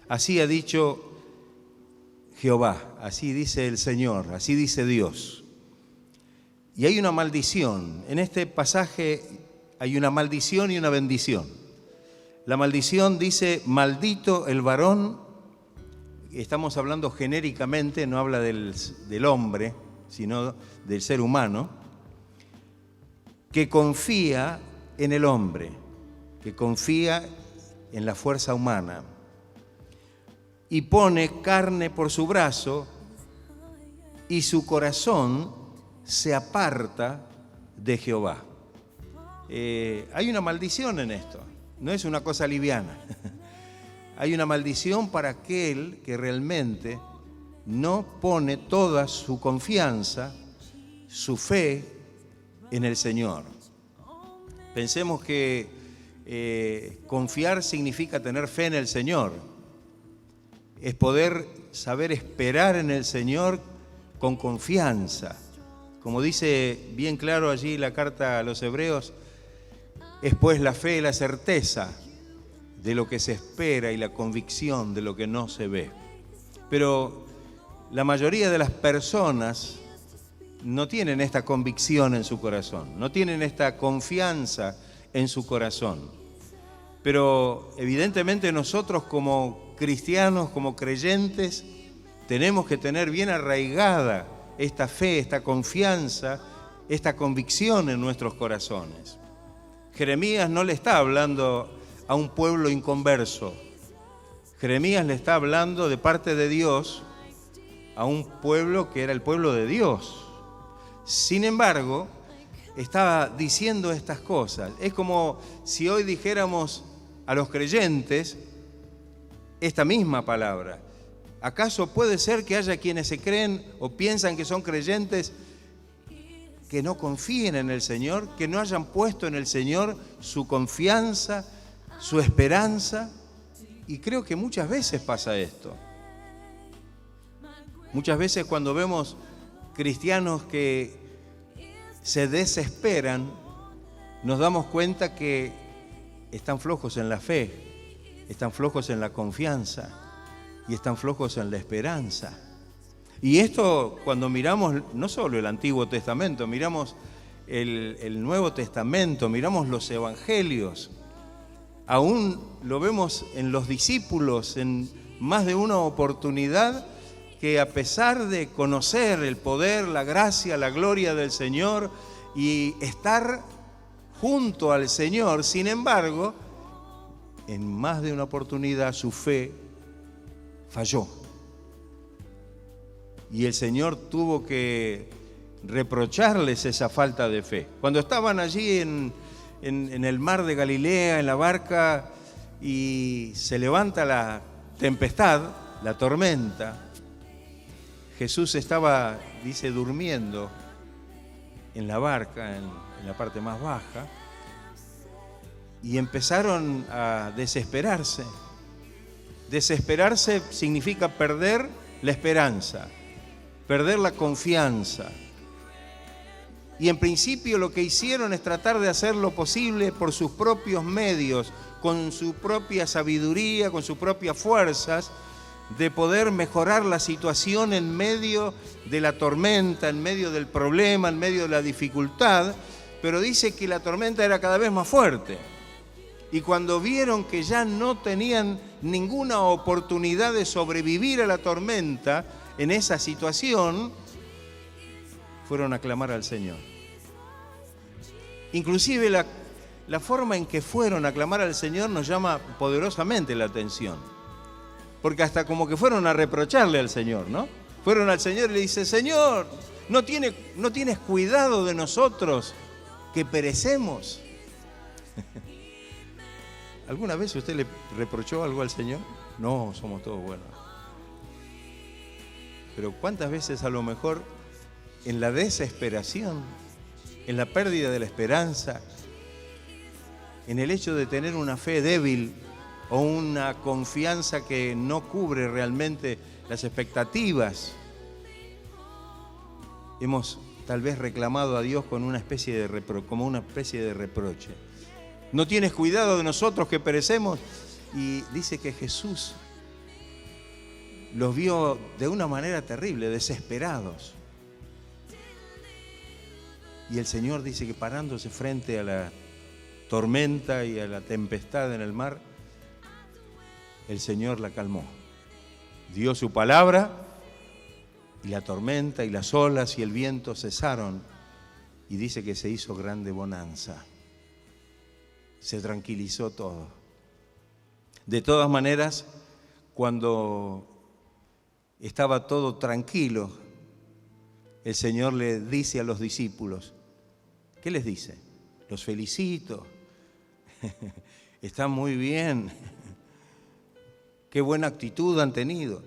Así ha dicho Jehová, así dice el Señor, así dice Dios. Y hay una maldición. En este pasaje hay una maldición y una bendición. La maldición dice, maldito el varón. Estamos hablando genéricamente, no habla del hombre, sino del ser humano, que confía en el hombre, que confía en la fuerza humana y pone carne por su brazo y su corazón se aparta de Jehová. Hay una maldición en esto, no es una cosa liviana. Hay una maldición para aquel que realmente no pone toda su confianza, su fe en el Señor. Pensemos que confiar significa tener fe en el Señor. Es poder saber esperar en el Señor con confianza. Como dice bien claro allí la carta a los Hebreos, es pues la fe y la certeza de lo que se espera y la convicción de lo que no se ve. Pero la mayoría de las personas no tienen esta convicción en su corazón, no tienen esta confianza en su corazón. Pero evidentemente nosotros como cristianos, como creyentes, tenemos que tener bien arraigada esta fe, esta confianza, esta convicción en nuestros corazones. Jeremías no le está hablando a un pueblo inconverso. Jeremías le está hablando de parte de Dios a un pueblo que era el pueblo de Dios. Sin embargo, estaba diciendo estas cosas. Es como si hoy dijéramos a los creyentes esta misma palabra. ¿Acaso puede ser que haya quienes se creen o piensan que son creyentes que no confíen en el Señor, que no hayan puesto en el Señor su confianza, su esperanza? Y creo que muchas veces pasa esto. Muchas veces cuando vemos cristianos que se desesperan, nos damos cuenta que están flojos en la fe, están flojos en la confianza y están flojos en la esperanza. Y esto cuando miramos no solo el Antiguo Testamento, miramos el Nuevo Testamento, miramos los Evangelios. Aún lo vemos en los discípulos en más de una oportunidad que a pesar de conocer el poder, la gracia, la gloria del Señor y estar junto al Señor, sin embargo, en más de una oportunidad su fe falló. Y el Señor tuvo que reprocharles esa falta de fe. Cuando estaban allí en el mar de Galilea, en la barca, y se levanta la tempestad, la tormenta, Jesús estaba, dice, durmiendo en la barca, en la parte más baja, y empezaron a desesperarse. Desesperarse significa perder la esperanza, perder la confianza. Y en principio lo que hicieron es tratar de hacer lo posible por sus propios medios, con su propia sabiduría, con sus propias fuerzas, de poder mejorar la situación en medio de la tormenta, en medio del problema, en medio de la dificultad. Pero dice que la tormenta era cada vez más fuerte. Y cuando vieron que ya no tenían ninguna oportunidad de sobrevivir a la tormenta en esa situación, fueron a clamar al Señor. Inclusive la forma en que fueron a clamar al Señor nos llama poderosamente la atención. Porque hasta como que fueron a reprocharle al Señor, ¿no? Fueron al Señor y le dice, Señor, ¿no tienes cuidado de nosotros que perecemos? ¿Alguna vez usted le reprochó algo al Señor? No, somos todos buenos. Pero ¿cuántas veces a lo mejor en la desesperación, en la pérdida de la esperanza, en el hecho de tener una fe débil o una confianza que no cubre realmente las expectativas, hemos tal vez reclamado a Dios con una especie de reproche? ¿No tienes cuidado de nosotros que perecemos? Y dice que Jesús los vio de una manera terrible, desesperados. Y el Señor dice que parándose frente a la tormenta y a la tempestad en el mar, el Señor la calmó. Dio su palabra y la tormenta y las olas y el viento cesaron. Y dice que se hizo grande bonanza. Se tranquilizó todo. De todas maneras, cuando estaba todo tranquilo, el Señor le dice a los discípulos, ¿qué les dice? Los felicito, están muy bien, qué buena actitud han tenido.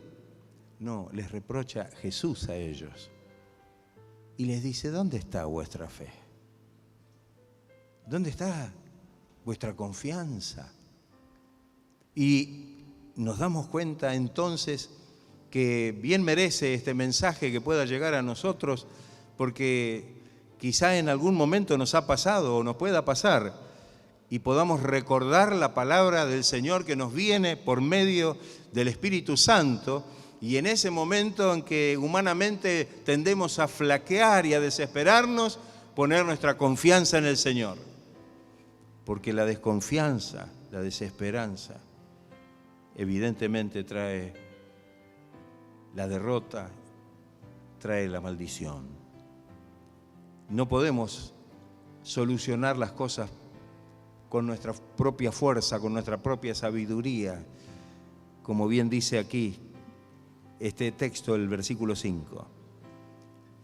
No, les reprocha Jesús a ellos y les dice, ¿dónde está vuestra fe? ¿Dónde está vuestra confianza? Y nos damos cuenta entonces que bien merece este mensaje que pueda llegar a nosotros, porque quizá en algún momento nos ha pasado o nos pueda pasar y podamos recordar la palabra del Señor que nos viene por medio del Espíritu Santo, y en ese momento en que humanamente tendemos a flaquear y a desesperarnos, poner nuestra confianza en el Señor. Porque la desconfianza, la desesperanza, evidentemente trae la derrota, trae la maldición. No podemos solucionar las cosas con nuestra propia fuerza, con nuestra propia sabiduría, como bien dice aquí este texto, el versículo 5.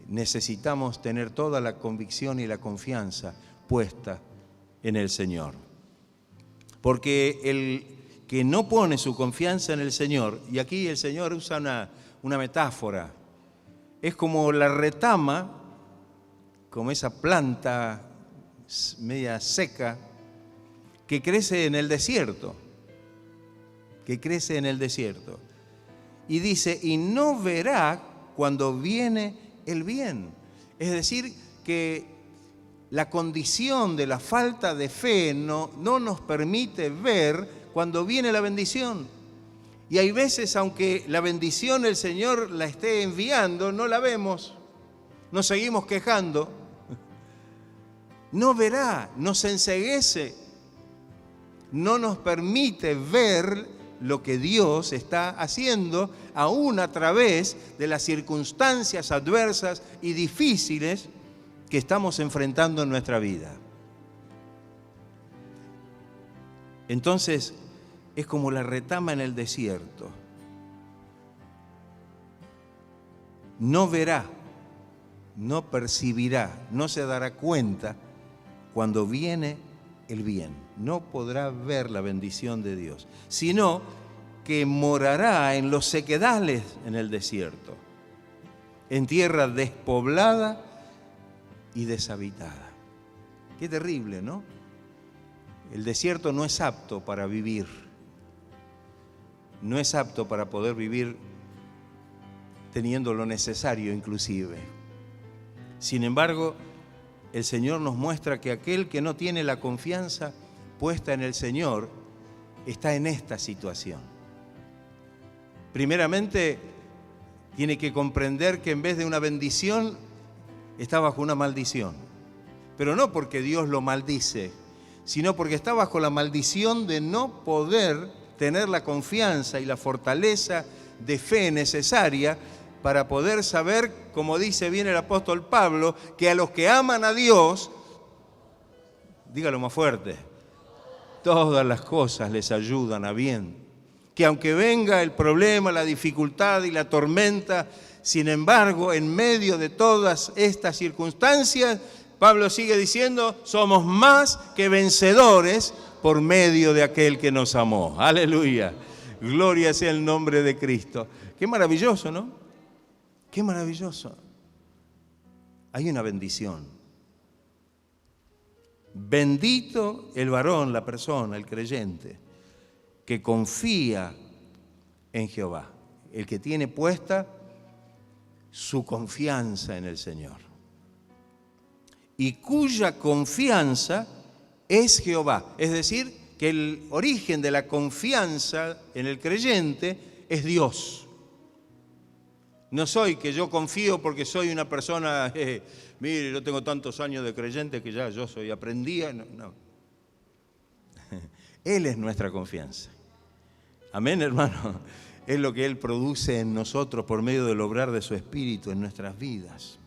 Necesitamos tener toda la convicción y la confianza puesta en el Señor. Porque el que no pone su confianza en el Señor, y aquí el Señor usa una metáfora, es como la retama, como esa planta media seca que crece en el desierto, Y dice, y no verá cuando viene el bien. Es decir, que la condición de la falta de fe no nos permite ver cuando viene la bendición. Y hay veces, aunque la bendición el Señor la esté enviando, no la vemos, nos seguimos quejando. No verá, nos enceguece, no nos permite ver lo que Dios está haciendo, aún a través de las circunstancias adversas y difíciles que estamos enfrentando en nuestra vida. Entonces, es como la retama en el desierto. No verá, no percibirá, no se dará cuenta cuando viene el bien. No podrá ver la bendición de Dios, sino que morará en los sequedales en el desierto, en tierra despoblada y deshabitada. Qué terrible, ¿no? El desierto no es apto para vivir. No es apto para poder vivir teniendo lo necesario inclusive. Sin embargo, el Señor nos muestra que aquel que no tiene la confianza puesta en el Señor está en esta situación. Primeramente, tiene que comprender que en vez de una bendición, está bajo una maldición. Pero no porque Dios lo maldice, sino porque está bajo la maldición de no poder tener la confianza y la fortaleza de fe necesaria para poder saber, como dice bien el apóstol Pablo, que a los que aman a Dios, dígalo más fuerte, todas las cosas les ayudan a bien. Que aunque venga el problema, la dificultad y la tormenta, sin embargo, en medio de todas estas circunstancias, Pablo sigue diciendo, somos más que vencedores por medio de aquel que nos amó. Aleluya. Gloria sea el nombre de Cristo. Qué maravilloso, ¿no? Qué maravilloso. Hay una bendición. Bendito el varón, la persona, el creyente, que confía en Jehová, el que tiene puesta su confianza en el Señor y cuya confianza es Jehová. Es decir, que el origen de la confianza en el creyente es Dios. No soy que yo confío porque soy una persona, mire, yo tengo tantos años de creyente que ya yo soy, aprendía. No, no. Él es nuestra confianza. Amén, hermano. Es lo que Él produce en nosotros por medio del obrar de su Espíritu en nuestras vidas.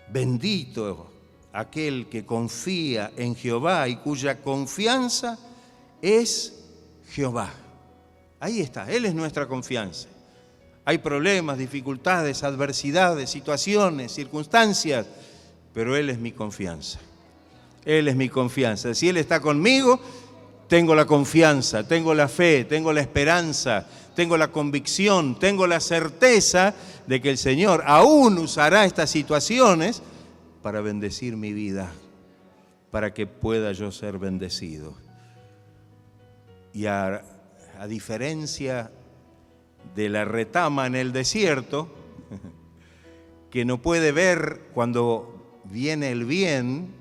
Bendito aquel que confía en Jehová y cuya confianza es Jehová. Ahí está, Él es nuestra confianza. Hay problemas, dificultades, adversidades, situaciones, circunstancias, pero Él es mi confianza. Él es mi confianza. Si Él está conmigo, tengo la confianza, tengo la fe, tengo la esperanza, tengo la convicción, tengo la certeza de que el Señor aún usará estas situaciones para bendecir mi vida, para que pueda yo ser bendecido. Y a diferencia de la retama en el desierto, que no puede ver cuando viene el bien,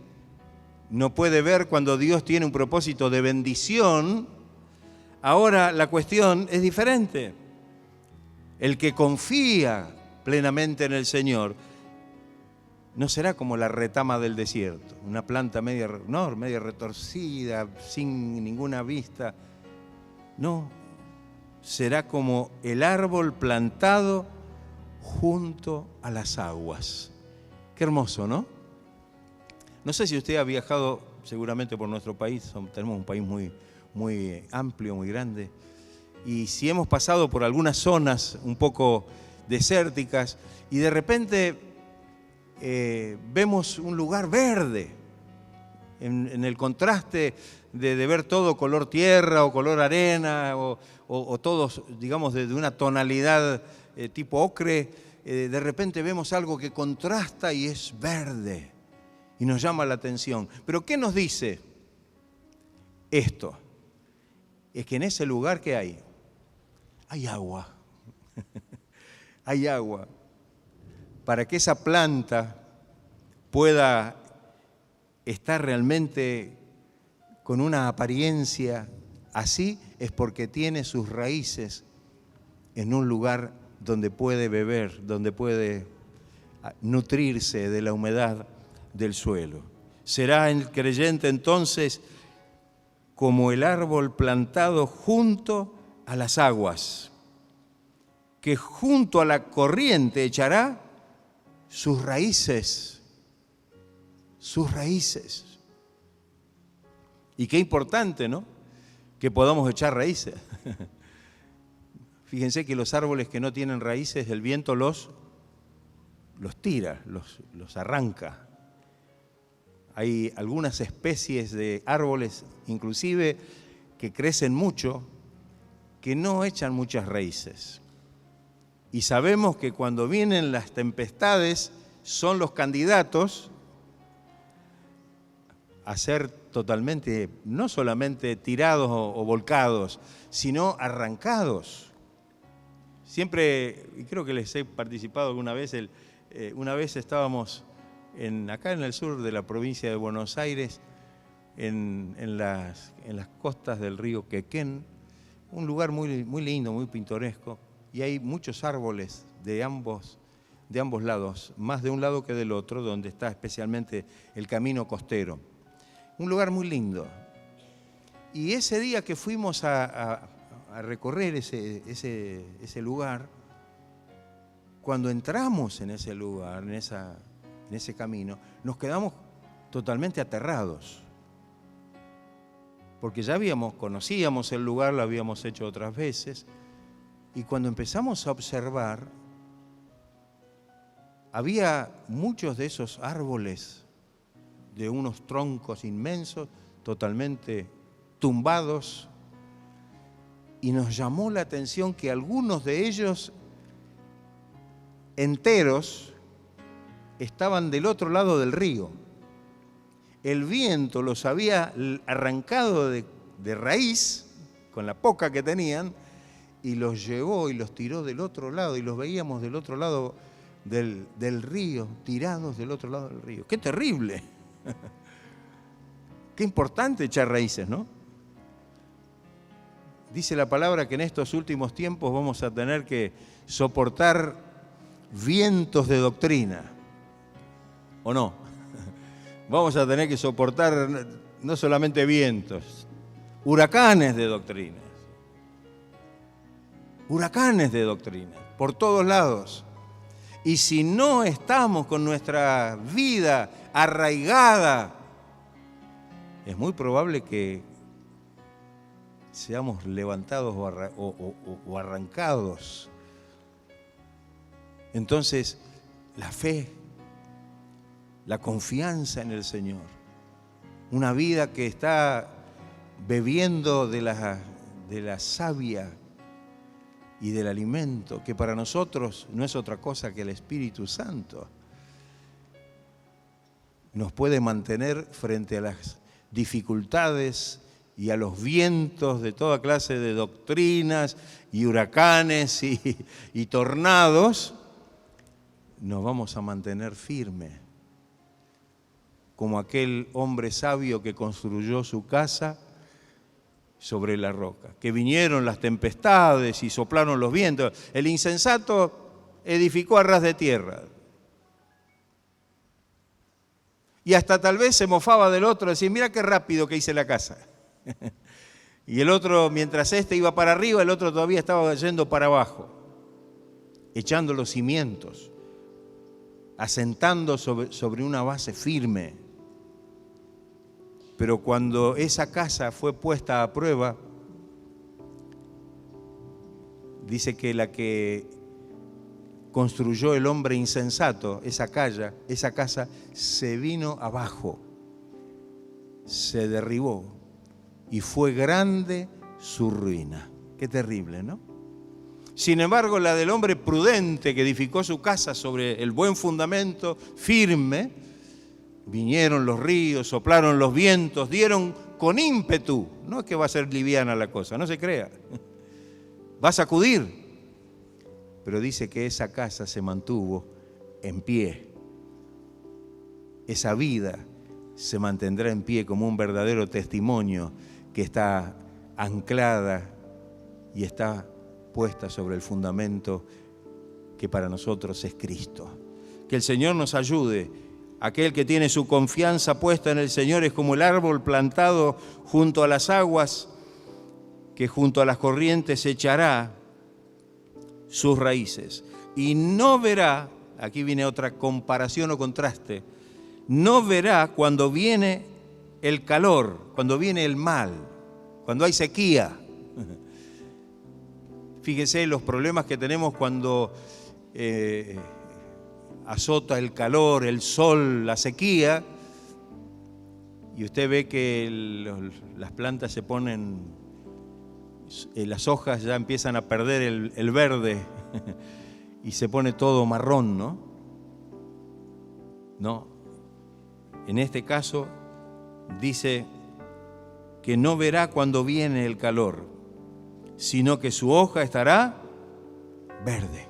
no puede ver cuando Dios tiene un propósito de bendición, ahora la cuestión es diferente. El que confía plenamente en el Señor no será como la retama del desierto, una planta media retorcida, sin ninguna vista. No, será como el árbol plantado junto a las aguas. Qué hermoso, ¿no? No sé si usted ha viajado seguramente por nuestro país, tenemos un país muy amplio, muy grande, y si hemos pasado por algunas zonas un poco desérticas y de repente vemos un lugar verde, en el contraste de ver todo color tierra o color arena o todos, digamos, de una tonalidad tipo ocre, de repente vemos algo que contrasta y es verde y nos llama la atención. ¿Pero qué nos dice esto? Es que en ese lugar que hay agua. Hay agua. Para que esa planta pueda estar realmente con una apariencia así, es porque tiene sus raíces en un lugar donde puede beber, donde puede nutrirse de la humedad del suelo. Será el creyente entonces como el árbol plantado junto a las aguas, que junto a la corriente echará sus raíces. Sus raíces. Y qué importante, ¿no? Que podamos echar raíces. Fíjense que los árboles que no tienen raíces, el viento los tira, los arranca. Hay algunas especies de árboles, inclusive, que crecen mucho, que no echan muchas raíces. Y sabemos que cuando vienen las tempestades, son los candidatos a ser totalmente, no solamente tirados o volcados, sino arrancados. Siempre, y creo que les he participado alguna vez, una vez estábamos acá en el sur de la provincia de Buenos Aires, en las costas del río Quequén, un lugar muy lindo, muy pintoresco, y hay muchos árboles de ambos lados, más de un lado que del otro, donde está especialmente el camino costero. Un lugar muy lindo. Y ese día que fuimos a recorrer ese lugar, cuando entramos en ese lugar, en ese camino, nos quedamos totalmente aterrados. Porque ya conocíamos el lugar, lo habíamos hecho otras veces, y cuando empezamos a observar, había muchos de esos árboles de unos troncos inmensos, totalmente tumbados, y nos llamó la atención que algunos de ellos enteros estaban del otro lado del río. El viento los había arrancado de raíz, con la poca que tenían, y los llevó y los tiró del otro lado, y los veíamos del otro lado del río, tirados del otro lado del río. ¡Qué terrible! Qué importante echar raíces, ¿no? Dice la palabra que en estos últimos tiempos vamos a tener que soportar vientos de doctrina, ¿o no? Vamos a tener que soportar no solamente vientos, huracanes de doctrinas. Huracanes de doctrina, por todos lados. Y si no estamos con nuestra vida arraigada, es muy probable que seamos levantados o arrancados. Entonces, la fe, la confianza en el Señor, una vida que está bebiendo de la savia y del alimento, que para nosotros no es otra cosa que el Espíritu Santo, nos puede mantener frente a las dificultades y a los vientos de toda clase de doctrinas y huracanes y tornados. Nos vamos a mantener firmes, como aquel hombre sabio que construyó su casa sobre la roca, que vinieron las tempestades y soplaron los vientos. El insensato edificó a ras de tierra. Y hasta tal vez se mofaba del otro, decía, mira qué rápido que hice la casa. Y el otro, mientras este iba para arriba, el otro todavía estaba yendo para abajo, echando los cimientos, asentando sobre una base firme. Pero cuando esa casa fue puesta a prueba, dice que la que construyó el hombre insensato, esa casa se vino abajo, se derribó y fue grande su ruina. Qué terrible, ¿no? Sin embargo, la del hombre prudente que edificó su casa sobre el buen fundamento, firme, vinieron los ríos, soplaron los vientos, dieron con ímpetu. No es que va a ser liviana la cosa, no se crea. Va a sacudir. Pero dice que esa casa se mantuvo en pie. Esa vida se mantendrá en pie como un verdadero testimonio que está anclada y está puesta sobre el fundamento que para nosotros es Cristo. Que el Señor nos ayude. Aquel que tiene su confianza puesta en el Señor es como el árbol plantado junto a las aguas, que junto a las corrientes echará sus raíces. Y no verá, aquí viene otra comparación o contraste, no verá cuando viene el calor, cuando viene el mal, cuando hay sequía. Fíjese los problemas que tenemos cuando azota el calor, el sol, la sequía, y usted ve que las plantas se ponen, las hojas ya empiezan a perder el verde y se pone todo marrón, ¿no? No. En este caso dice que no verá cuando viene el calor, sino que su hoja estará verde.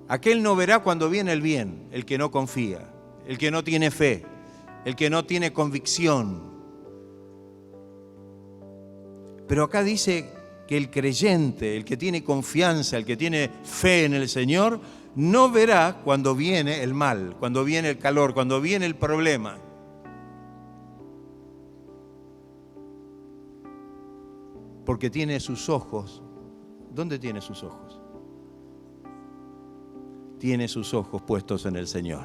Aquel no verá cuando viene el bien, el que no confía, el que no tiene fe, el que no tiene convicción. Pero acá dice que el creyente, el que tiene confianza, el que tiene fe en el Señor, no verá cuando viene el mal, cuando viene el calor, cuando viene el problema. Porque tiene sus ojos. ¿Dónde tiene sus ojos? Tiene sus ojos puestos en el Señor.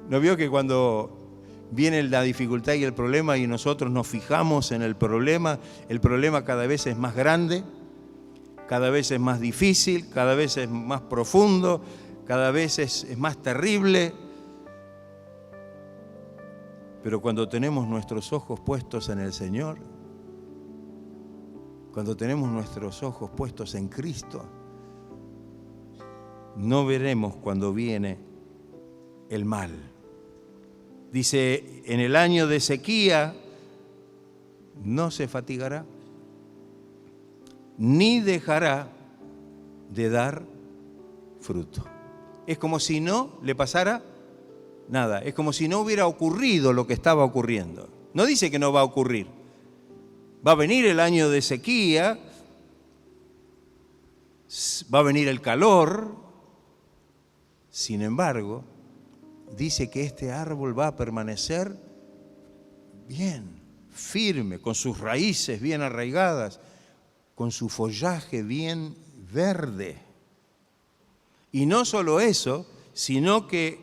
¿No vio que cuando viene la dificultad y el problema y nosotros nos fijamos en el problema cada vez es más grande, cada vez es más difícil, cada vez es más profundo, cada vez es más terrible? Pero cuando tenemos nuestros ojos puestos en el Señor, cuando tenemos nuestros ojos puestos en Cristo, no veremos cuando viene el mal. Dice, en el año de sequía no se fatigará, ni dejará de dar fruto. Es como si no le pasara nada, es como si no hubiera ocurrido lo que estaba ocurriendo. No dice que no va a ocurrir, Va a venir el año de sequía, va a venir el calor. Sin embargo, dice que este árbol va a permanecer bien, firme, con sus raíces bien arraigadas, con su follaje bien verde. Y no solo eso, sino que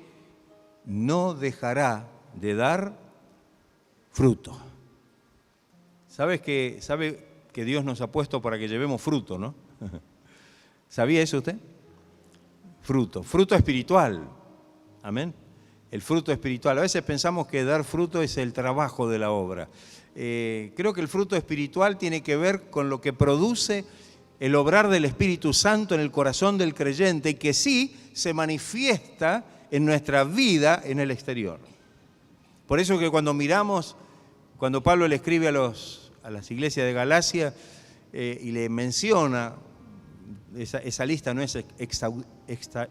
no dejará de dar fruto. ¿Sabe que Dios nos ha puesto para que llevemos fruto, no? ¿Sabía eso usted? Fruto espiritual. Amén. El fruto espiritual. A veces pensamos que dar fruto es el trabajo de la obra. Creo que el fruto espiritual tiene que ver con lo que produce el obrar del Espíritu Santo en el corazón del creyente y que sí se manifiesta en nuestra vida en el exterior. Por eso que cuando miramos, cuando Pablo le escribe a las iglesias de Galacia y le menciona, esa lista no es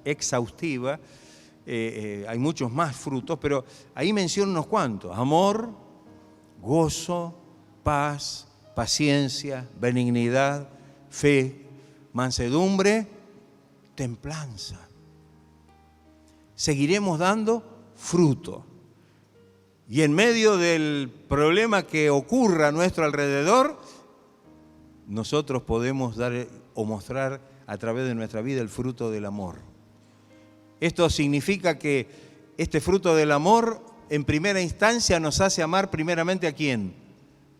exhaustiva, hay muchos más frutos, pero ahí menciona unos cuantos: amor, gozo, paz, paciencia, benignidad, fe, mansedumbre, templanza. Seguiremos dando fruto. Y en medio del problema que ocurra a nuestro alrededor, nosotros podemos dar o mostrar a través de nuestra vida el fruto del amor. Esto significa que este fruto del amor, en primera instancia, nos hace amar primeramente ¿a quién?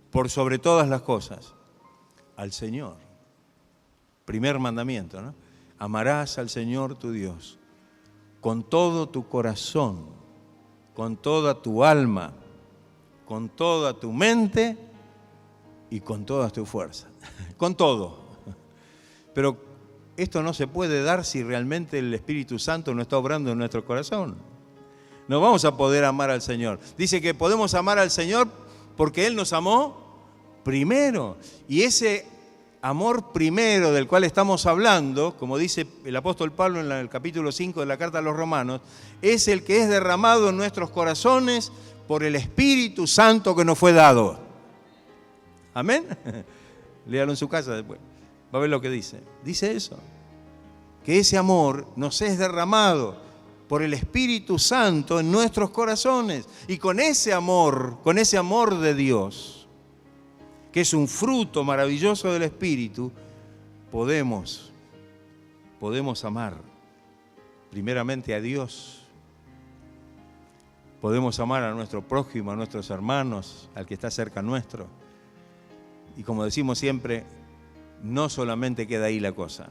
Por sobre todas las cosas, al Señor. Primer mandamiento, ¿no? Amarás al Señor tu Dios con todo tu corazón, con toda tu alma, con toda tu mente y con toda tu fuerza. Con todo. Pero esto no se puede dar si realmente el Espíritu Santo no está obrando en nuestro corazón. No vamos a poder amar al Señor. Dice que podemos amar al Señor porque Él nos amó primero. Y ese amor primero del cual estamos hablando, como dice el apóstol Pablo en el capítulo 5 de la carta a los Romanos, es el que es derramado en nuestros corazones por el Espíritu Santo que nos fue dado. ¿Amén? Léalo en su casa después. Va a ver lo que dice. Dice eso. Que ese amor nos es derramado por el Espíritu Santo en nuestros corazones. Y con ese amor de Dios, que es un fruto maravilloso del Espíritu, podemos amar primeramente a Dios. Podemos amar a nuestro prójimo, a nuestros hermanos, al que está cerca nuestro. Y como decimos siempre, no solamente queda ahí la cosa.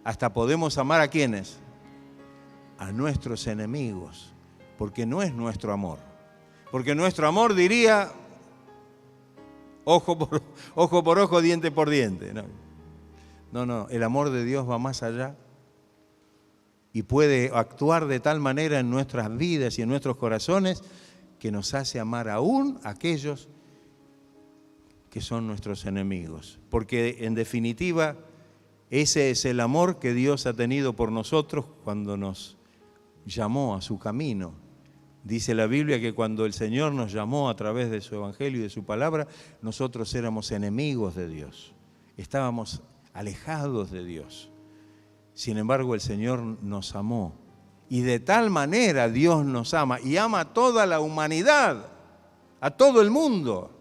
Hasta podemos amar ¿a quiénes? A nuestros enemigos. Porque no es nuestro amor. Porque nuestro amor diría ojo por ojo, diente por diente. No, el amor de Dios va más allá y puede actuar de tal manera en nuestras vidas y en nuestros corazones que nos hace amar aún a aquellos que son nuestros enemigos. Porque en definitiva, ese es el amor que Dios ha tenido por nosotros cuando nos llamó a su camino. Dice la Biblia que cuando el Señor nos llamó a través de su Evangelio y de su palabra, nosotros éramos enemigos de Dios. Estábamos alejados de Dios. Sin embargo, el Señor nos amó. Y de tal manera Dios nos ama y ama a toda la humanidad, a todo el mundo,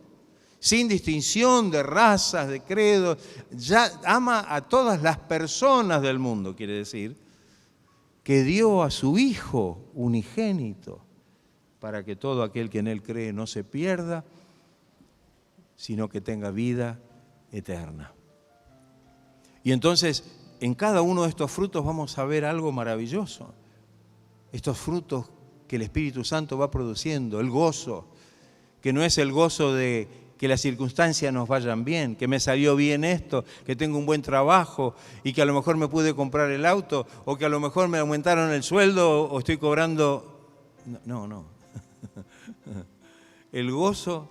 sin distinción de razas, de credos. Ya ama a todas las personas del mundo, quiere decir, que dio a su Hijo unigénito, para que todo aquel que en Él cree no se pierda, sino que tenga vida eterna. Y entonces, en cada uno de estos frutos vamos a ver algo maravilloso. Estos frutos que el Espíritu Santo va produciendo, el gozo, que no es el gozo de que las circunstancias nos vayan bien, que me salió bien esto, que tengo un buen trabajo y que a lo mejor me pude comprar el auto o que a lo mejor me aumentaron el sueldo o estoy cobrando... No. El gozo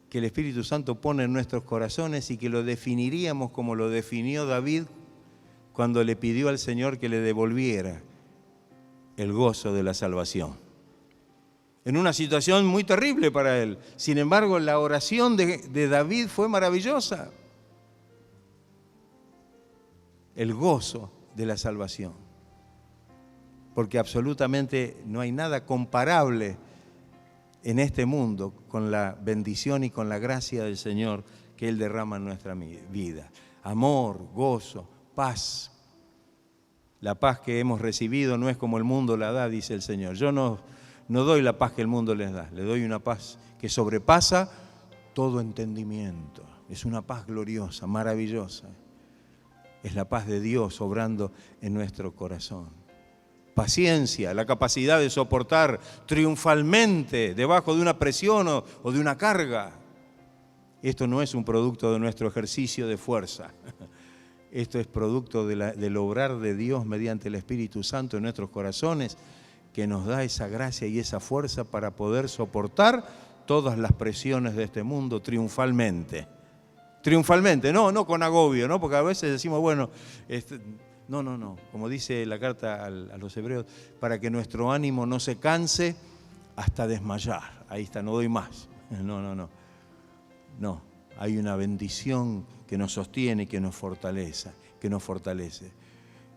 que el Espíritu Santo pone en nuestros corazones y que lo definiríamos como lo definió David cuando le pidió al Señor que le devolviera el gozo de la salvación. en una situación muy terrible para él. Sin embargo, la oración de David fue maravillosa. El gozo de la salvación. Porque absolutamente no hay nada comparable en este mundo con la bendición y con la gracia del Señor que Él derrama en nuestra vida. Amor, gozo, paz. La paz que hemos recibido no es como el mundo la da, dice el Señor. Yo no doy la paz que el mundo les da, le doy una paz que sobrepasa todo entendimiento. Es una paz gloriosa, maravillosa. Es la paz de Dios obrando en nuestro corazón. Paciencia, la capacidad de soportar triunfalmente debajo de una presión o de una carga. Esto no es un producto de nuestro ejercicio de fuerza. Esto es producto del obrar de Dios mediante el Espíritu Santo en nuestros corazones, que nos da esa gracia y esa fuerza para poder soportar todas las presiones de este mundo triunfalmente. Triunfalmente, no con agobio, ¿no? Porque a veces decimos, bueno, no, como dice la carta a los hebreos, para que nuestro ánimo no se canse hasta desmayar. Ahí está, no doy más. No, hay una bendición que nos sostiene, que nos fortalece.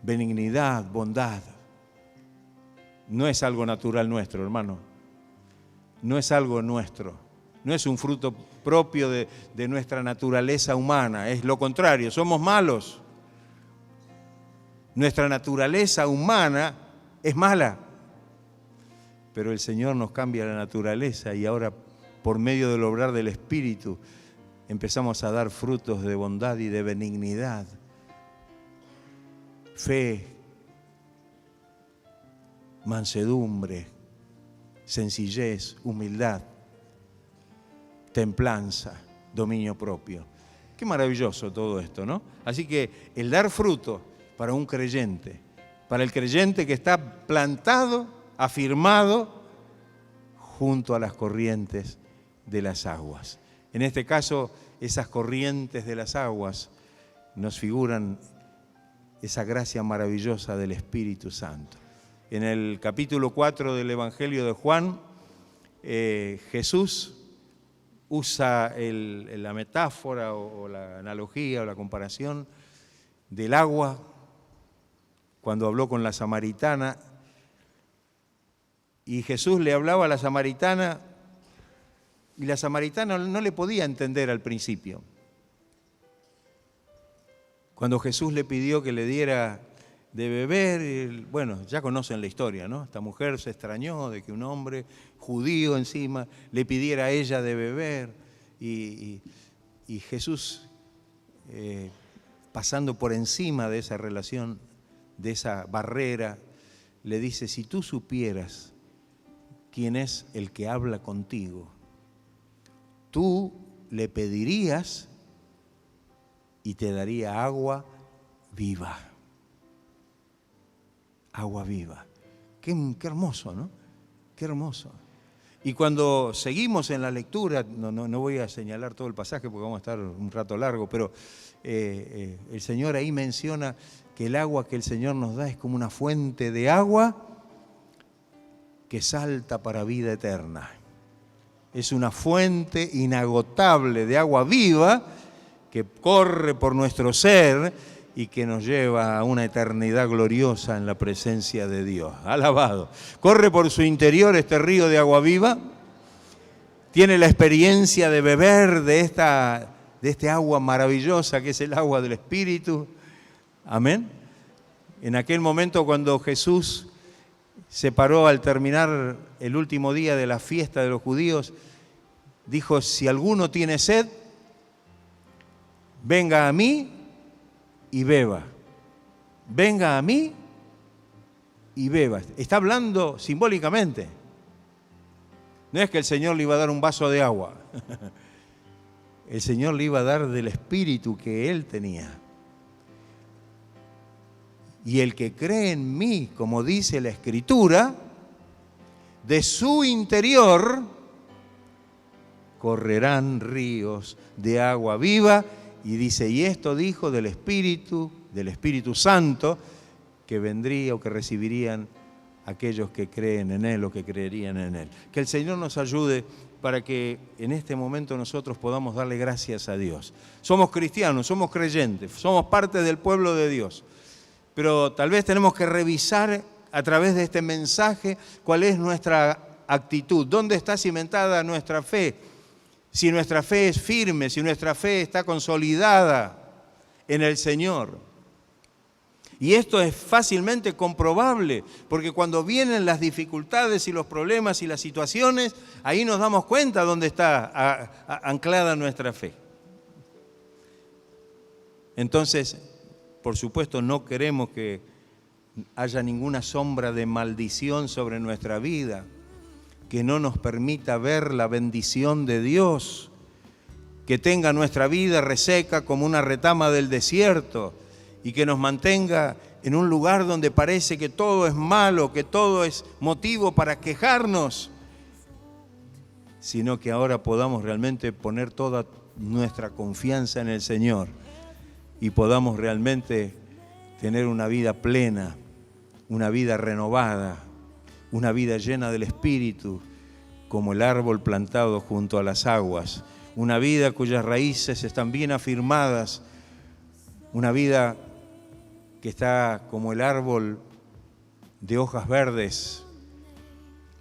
Benignidad, bondad. No es algo natural nuestro, hermano. No es algo nuestro. No es un fruto propio de nuestra naturaleza humana. Es lo contrario, somos malos. Nuestra naturaleza humana es mala. Pero el Señor nos cambia la naturaleza y ahora, por medio del obrar del Espíritu, empezamos a dar frutos de bondad y de benignidad, fe, mansedumbre, sencillez, humildad, templanza, dominio propio. Qué maravilloso todo esto, ¿no? Así que el dar fruto para un creyente, para el creyente que está plantado, afirmado, junto a las corrientes de las aguas. En este caso, esas corrientes de las aguas nos figuran esa gracia maravillosa del Espíritu Santo. En el capítulo 4 del Evangelio de Juan, Jesús usa la metáfora o la analogía o la comparación del agua cuando habló con la samaritana. Y Jesús le hablaba a la samaritana y la samaritana no le podía entender al principio. Cuando Jesús le pidió que le diera de beber, bueno, ya conocen la historia, ¿no? Esta mujer se extrañó de que un hombre judío encima le pidiera a ella de beber y Jesús, pasando por encima de esa relación, de esa barrera, le dice, si tú supieras quién es el que habla contigo, tú le pedirías y te daría agua viva. Agua viva. Qué hermoso, ¿no? Qué hermoso. Y cuando seguimos en la lectura, no voy a señalar todo el pasaje porque vamos a estar un rato largo, pero el Señor ahí menciona que el agua que el Señor nos da es como una fuente de agua que salta para vida eterna. Es una fuente inagotable de agua viva que corre por nuestro ser y que nos lleva a una eternidad gloriosa en la presencia de Dios. Alabado. Corre por su interior este río de agua viva. Tiene la experiencia de beber de este agua maravillosa que es el agua del Espíritu. Amén. En aquel momento cuando Jesús se paró al terminar el último día de la fiesta de los judíos, dijo, si alguno tiene sed, venga a mí y beba. Venga a mí y beba. Está hablando simbólicamente. No es que el Señor le iba a dar un vaso de agua. El Señor le iba a dar del Espíritu que Él tenía. Y el que cree en mí, como dice la Escritura, de su interior correrán ríos de agua viva. Y dice, y esto dijo del Espíritu Santo, que vendría o que recibirían aquellos que creen en Él o que creerían en Él. Que el Señor nos ayude para que en este momento nosotros podamos darle gracias a Dios. Somos cristianos, somos creyentes, somos parte del pueblo de Dios, pero tal vez tenemos que revisar a través de este mensaje cuál es nuestra actitud, dónde está cimentada nuestra fe, si nuestra fe es firme, si nuestra fe está consolidada en el Señor. Y esto es fácilmente comprobable, porque cuando vienen las dificultades y los problemas y las situaciones, ahí nos damos cuenta dónde está anclada nuestra fe. Entonces, por supuesto, no queremos que haya ninguna sombra de maldición sobre nuestra vida, que no nos permita ver la bendición de Dios, que tenga nuestra vida reseca como una retama del desierto, y que nos mantenga en un lugar donde parece que todo es malo, que todo es motivo para quejarnos, sino que ahora podamos realmente poner toda nuestra confianza en el Señor y podamos realmente tener una vida plena, una vida renovada, una vida llena del Espíritu, como el árbol plantado junto a las aguas, una vida cuyas raíces están bien afirmadas, una vida que está como el árbol de hojas verdes,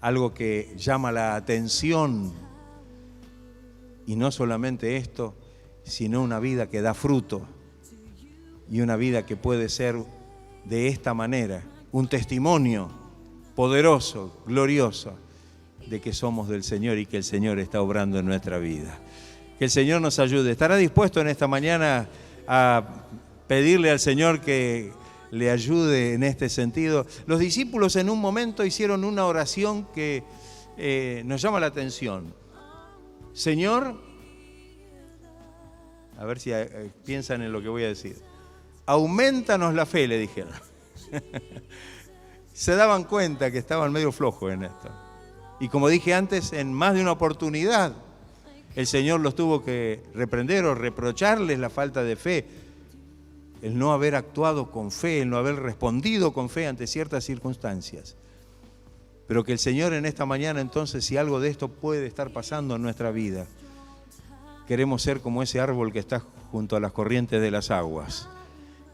algo que llama la atención. Y no solamente esto, sino una vida que da fruto y una vida que puede ser de esta manera, un testimonio poderoso, glorioso, de que somos del Señor y que el Señor está obrando en nuestra vida. Que el Señor nos ayude. ¿Estará dispuesto en esta mañana a pedirle al Señor que le ayude en este sentido? Los discípulos en un momento hicieron una oración que nos llama la atención. Señor, a ver si piensan en lo que voy a decir. Aumentanos la fe, le dijeron. Se daban cuenta que estaban medio flojos en esto. Y como dije antes, en más de una oportunidad, el Señor los tuvo que reprender o reprocharles la falta de fe, el no haber actuado con fe, el no haber respondido con fe ante ciertas circunstancias. Pero que el Señor en esta mañana, entonces, si algo de esto puede estar pasando en nuestra vida, queremos ser como ese árbol que está junto a las corrientes de las aguas.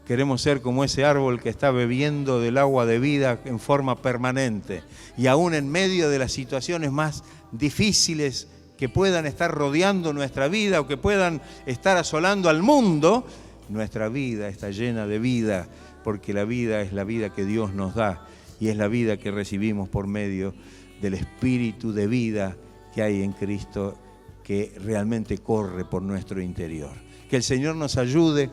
Queremos ser como ese árbol que está bebiendo del agua de vida en forma permanente. Y aún en medio de las situaciones más difíciles que puedan estar rodeando nuestra vida o que puedan estar asolando al mundo, nuestra vida está llena de vida, porque la vida es la vida que Dios nos da y es la vida que recibimos por medio del Espíritu de vida que hay en Cristo, que realmente corre por nuestro interior. Que el Señor nos ayude,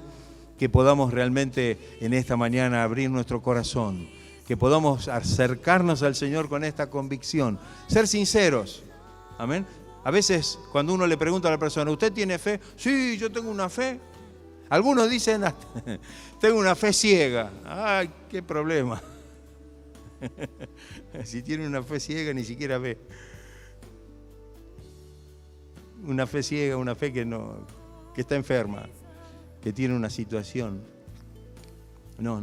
que podamos realmente en esta mañana abrir nuestro corazón, que podamos acercarnos al Señor con esta convicción, ser sinceros, amén. A veces cuando uno le pregunta a la persona, ¿usted tiene fe? Sí, yo tengo una fe. Algunos dicen, tengo una fe ciega. ¡Ay, qué problema! Si tiene una fe ciega, ni siquiera ve. Una fe ciega, una fe que está enferma, que tiene una situación. No.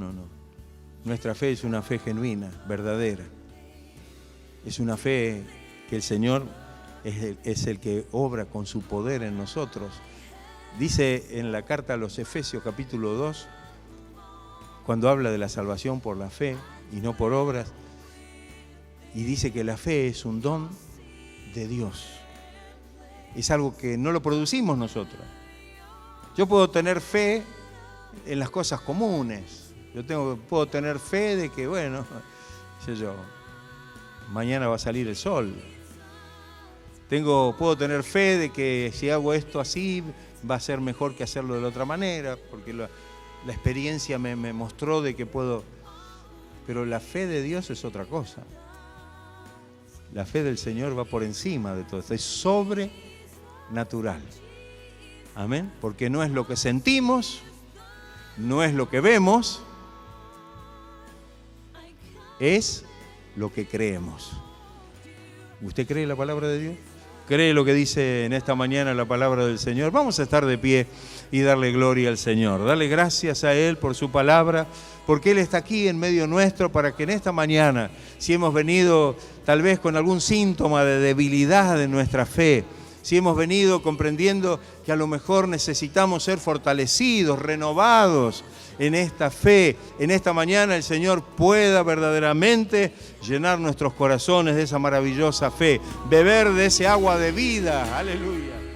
Nuestra fe es una fe genuina, verdadera. Es una fe que el Señor es el que obra con su poder en nosotros. Dice en la carta a los Efesios capítulo 2, cuando habla de la salvación por la fe y no por obras, y dice que la fe es un don de Dios. Es algo que no lo producimos nosotros. Yo puedo tener fe en las cosas comunes. Puedo tener fe de que, bueno, mañana va a salir el sol. Puedo tener fe de que si hago esto así, va a ser mejor que hacerlo de la otra manera, porque la experiencia me mostró de que puedo. Pero la fe de Dios es otra cosa. La fe del Señor va por encima de todo esto, es sobrenatural. Amén. Porque no es lo que sentimos, no es lo que vemos, es lo que creemos. ¿Usted cree la palabra de Dios? ¿Cree lo que dice en esta mañana la palabra del Señor? Vamos a estar de pie y darle gloria al Señor. Dale gracias a Él por su palabra, porque Él está aquí en medio nuestro para que en esta mañana, si hemos venido tal vez con algún síntoma de debilidad de nuestra fe, si hemos venido comprendiendo que a lo mejor necesitamos ser fortalecidos, renovados en esta fe, en esta mañana el Señor pueda verdaderamente llenar nuestros corazones de esa maravillosa fe, beber de ese agua de vida. Aleluya.